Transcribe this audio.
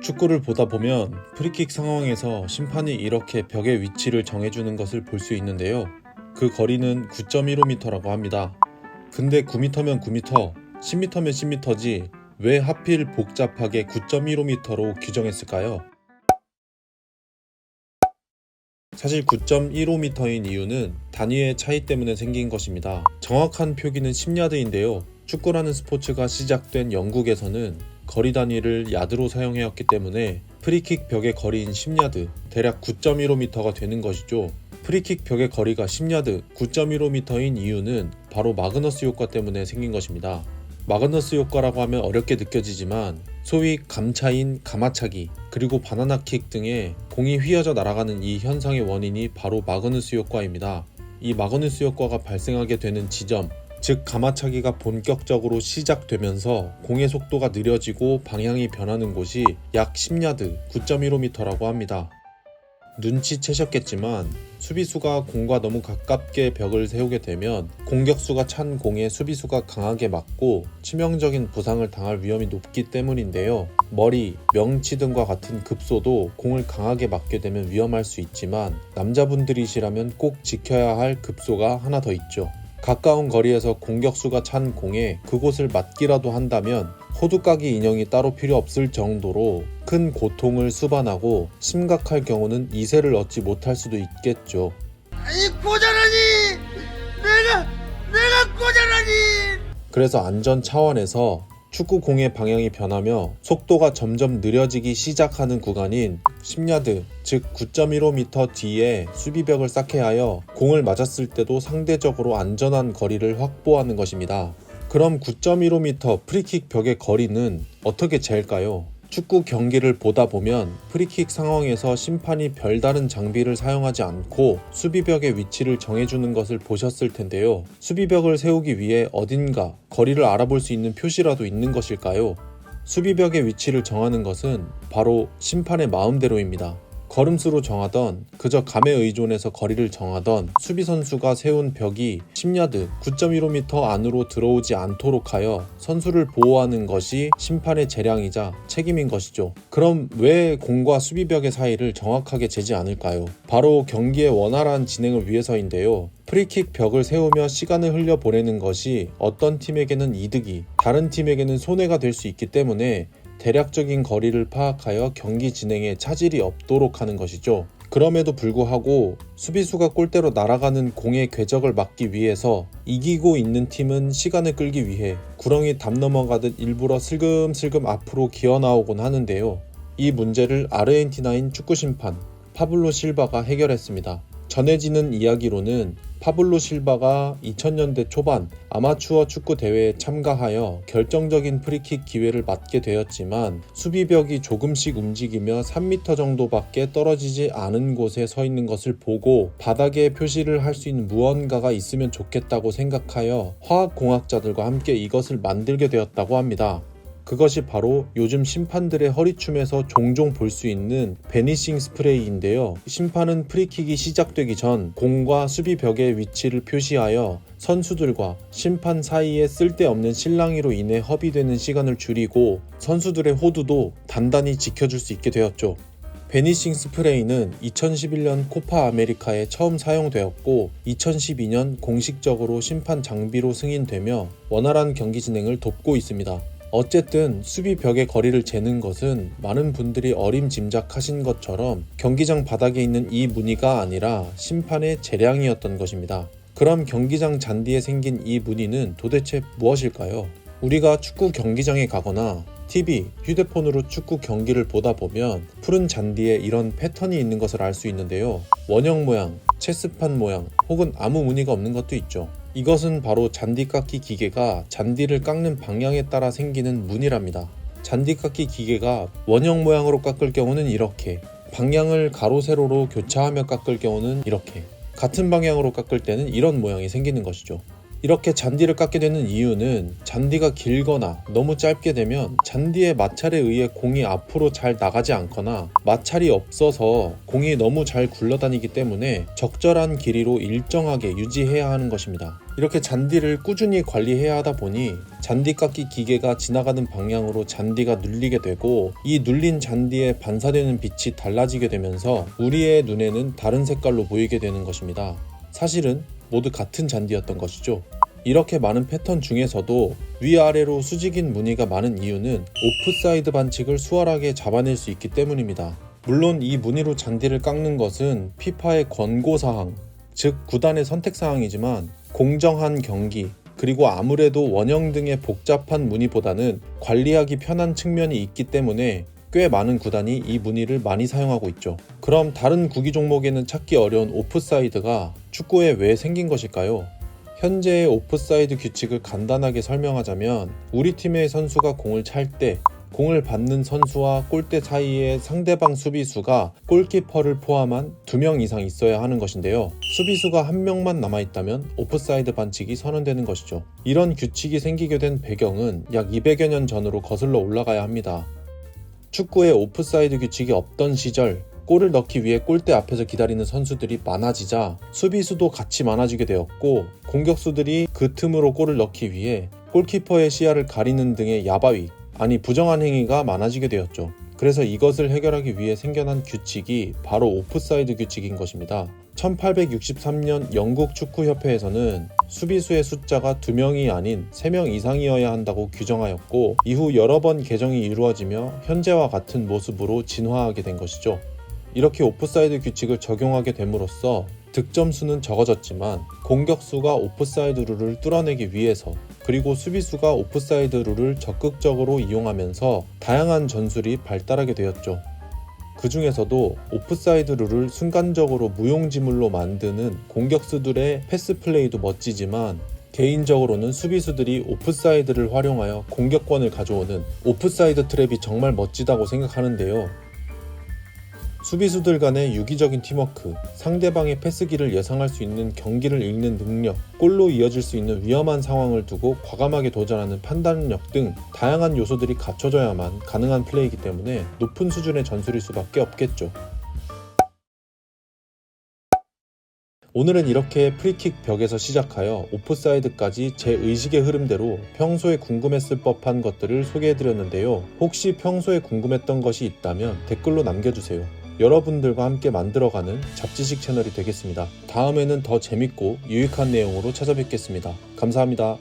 축구를 보다 보면 프리킥 상황에서 심판이 이렇게 벽의 위치를 정해주는 것을 볼 수 있는데요. 그 거리는 9.15m라고 합니다. 근데 9m면 9m, 10m면 10m지 왜 하필 복잡하게 9.15m로 규정했을까요? 사실 9.15m인 이유는 단위의 차이 때문에 생긴 것입니다. 정확한 표기는 10야드인데요. 축구라는 스포츠가 시작된 영국에서는 거리 단위를 야드로 사용해왔기 때문에 프리킥 벽의 거리인 10야드, 대략 9.15m가 되는 것이죠. 프리킥 벽의 거리가 10야드, 9.15m인 이유는 바로 마그너스 효과 때문에 생긴 것입니다. 마그너스 효과라고 하면 어렵게 느껴지지만 소위 감차인 가마차기 그리고 바나나킥 등의 공이 휘어져 날아가는 이 현상의 원인이 바로 마그누스 효과입니다. 이 마그누스 효과가 발생하게 되는 지점, 즉 가마차기가 본격적으로 시작되면서 공의 속도가 느려지고 방향이 변하는 곳이 약 10야드, 9.15m라고 합니다. 눈치채셨겠지만 수비수가 공과 너무 가깝게 벽을 세우게 되면 공격수가 찬 공에 수비수가 강하게 맞고 치명적인 부상을 당할 위험이 높기 때문인데요. 머리, 명치 등과 같은 급소도 공을 강하게 맞게 되면 위험할 수 있지만 남자분들이시라면 꼭 지켜야 할 급소가 하나 더 있죠. 가까운 거리에서 공격수가 찬 공에 그곳을 맞기라도 한다면 호두까기 인형이 따로 필요 없을 정도로 큰 고통을 수반하고 심각할 경우는 이세를 얻지 못할 수도 있겠죠. 아이 고자라니! 내가 고자라니! 그래서 안전 차원에서 축구 공의 방향이 변하며 속도가 점점 느려지기 시작하는 구간인 10야드, 즉 9.15m 뒤에 수비벽을 쌓게 하여 공을 맞았을 때도 상대적으로 안전한 거리를 확보하는 것입니다. 그럼 9.15m 프리킥 벽의 거리는 어떻게 잴까요? 축구 경기를 보다 보면 프리킥 상황에서 심판이 별다른 장비를 사용하지 않고 수비벽의 위치를 정해주는 것을 보셨을 텐데요. 수비벽을 세우기 위해 어딘가 거리를 알아볼 수 있는 표시라도 있는 것일까요? 수비벽의 위치를 정하는 것은 바로 심판의 마음대로입니다. 걸음수로 정하던 그저 감에 의존해서 거리를 정하던 수비 선수가 세운 벽이 10야드 9.15m 안으로 들어오지 않도록 하여 선수를 보호하는 것이 심판의 재량이자 책임인 것이죠. 그럼 왜 공과 수비벽의 사이를 정확하게 재지 않을까요? 바로 경기의 원활한 진행을 위해서인데요. 프리킥 벽을 세우며 시간을 흘려보내는 것이 어떤 팀에게는 이득이, 다른 팀에게는 손해가 될 수 있기 때문에 대략적인 거리를 파악하여 경기 진행에 차질이 없도록 하는 것이죠. 그럼에도 불구하고 수비수가 골대로 날아가는 공의 궤적을 막기 위해서 이기고 있는 팀은 시간을 끌기 위해 구렁이 담 넘어가듯 일부러 슬금슬금 앞으로 기어나오곤 하는데요. 이 문제를 아르헨티나인 축구심판 파블로 실바가 해결했습니다. 전해지는 이야기로는 파블로 실바가 2000년대 초반 아마추어 축구 대회에 참가하여 결정적인 프리킥 기회를 맞게 되었지만 수비벽이 조금씩 움직이며 3m 정도밖에 떨어지지 않은 곳에 서 있는 것을 보고 바닥에 표시를 할 수 있는 무언가가 있으면 좋겠다고 생각하여 화학공학자들과 함께 이것을 만들게 되었다고 합니다. 그것이 바로 요즘 심판들의 허리춤에서 종종 볼 수 있는 베니싱 스프레이인데요. 심판은 프리킥이 시작되기 전 공과 수비벽의 위치를 표시하여 선수들과 심판 사이에 쓸데없는 실랑이로 인해 허비되는 시간을 줄이고 선수들의 호두도 단단히 지켜줄 수 있게 되었죠. 베니싱 스프레이는 2011년 코파 아메리카에 처음 사용되었고 2012년 공식적으로 심판 장비로 승인되며 원활한 경기 진행을 돕고 있습니다. 어쨌든 수비벽의 거리를 재는 것은 많은 분들이 어림짐작하신 것처럼 경기장 바닥에 있는 이 무늬가 아니라 심판의 재량이었던 것입니다. 그럼 경기장 잔디에 생긴 이 무늬는 도대체 무엇일까요? 우리가 축구 경기장에 가거나 TV, 휴대폰으로 축구 경기를 보다 보면 푸른 잔디에 이런 패턴이 있는 것을 알 수 있는데요. 원형 모양, 체스판 모양 혹은 아무 무늬가 없는 것도 있죠. 이것은 바로 잔디깎기 기계가 잔디를 깎는 방향에 따라 생기는 무늬랍니다. 잔디깎기 기계가 원형 모양으로 깎을 경우는 이렇게, 방향을 가로 세로로 교차하며 깎을 경우는 이렇게, 같은 방향으로 깎을 때는 이런 모양이 생기는 것이죠. 이렇게 잔디를 깎게 되는 이유는 잔디가 길거나 너무 짧게 되면 잔디의 마찰에 의해 공이 앞으로 잘 나가지 않거나 마찰이 없어서 공이 너무 잘 굴러다니기 때문에 적절한 길이로 일정하게 유지해야 하는 것입니다. 이렇게 잔디를 꾸준히 관리해야 하다 보니 잔디 깎기 기계가 지나가는 방향으로 잔디가 눌리게 되고, 이 눌린 잔디에 반사되는 빛이 달라지게 되면서 우리의 눈에는 다른 색깔로 보이게 되는 것입니다. 사실은 모두 같은 잔디였던 것이죠. 이렇게 많은 패턴 중에서도 위아래로 수직인 무늬가 많은 이유는 오프사이드 반칙을 수월하게 잡아낼 수 있기 때문입니다. 물론 이 무늬로 잔디를 깎는 것은 피파의 권고사항, 즉 구단의 선택사항이지만 공정한 경기, 그리고 아무래도 원형 등의 복잡한 무늬보다는 관리하기 편한 측면이 있기 때문에 꽤 많은 구단이 이 무늬를 많이 사용하고 있죠. 그럼 다른 구기 종목에는 찾기 어려운 오프사이드가 축구에 왜 생긴 것일까요? 현재의 오프사이드 규칙을 간단하게 설명하자면, 우리 팀의 선수가 공을 찰 때 공을 받는 선수와 골대 사이에 상대방 수비수가 골키퍼를 포함한 2명 이상 있어야 하는 것인데요. 수비수가 1명만 남아있다면 오프사이드 반칙이 선언되는 것이죠. 이런 규칙이 생기게 된 배경은 약 200여 년 전으로 거슬러 올라가야 합니다. 축구에 오프사이드 규칙이 없던 시절, 골을 넣기 위해 골대 앞에서 기다리는 선수들이 많아지자 수비수도 같이 많아지게 되었고, 공격수들이 그 틈으로 골을 넣기 위해 골키퍼의 시야를 가리는 등의 야바위, 아니 부정한 행위가 많아지게 되었죠. 그래서 이것을 해결하기 위해 생겨난 규칙이 바로 오프사이드 규칙인 것입니다. 1863년 영국 축구협회에서는 수비수의 숫자가 2명이 아닌 3명 이상이어야 한다고 규정하였고, 이후 여러 번 개정이 이루어지며 현재와 같은 모습으로 진화하게 된 것이죠. 이렇게 오프사이드 규칙을 적용하게 됨으로써 득점수는 적어졌지만 공격수가 오프사이드 룰을 뚫어내기 위해서, 그리고 수비수가 오프사이드 룰을 적극적으로 이용하면서 다양한 전술이 발달하게 되었죠. 그 중에서도 오프사이드 룰을 순간적으로 무용지물로 만드는 공격수들의 패스 플레이도 멋지지만, 개인적으로는 수비수들이 오프사이드를 활용하여 공격권을 가져오는 오프사이드 트랩이 정말 멋지다고 생각하는데요. 수비수들 간의 유기적인 팀워크, 상대방의 패스기를 예상할 수 있는 경기를 읽는 능력, 골로 이어질 수 있는 위험한 상황을 두고 과감하게 도전하는 판단력 등 다양한 요소들이 갖춰져야만 가능한 플레이이기 때문에 높은 수준의 전술일 수밖에 없겠죠. 오늘은 이렇게 프리킥 벽에서 시작하여 오프사이드까지 제 의식의 흐름대로 평소에 궁금했을 법한 것들을 소개해드렸는데요. 혹시 평소에 궁금했던 것이 있다면 댓글로 남겨주세요. 여러분들과 함께 만들어가는 잡지식 채널이 되겠습니다. 다음에는 더 재밌고 유익한 내용으로 찾아뵙겠습니다. 감사합니다.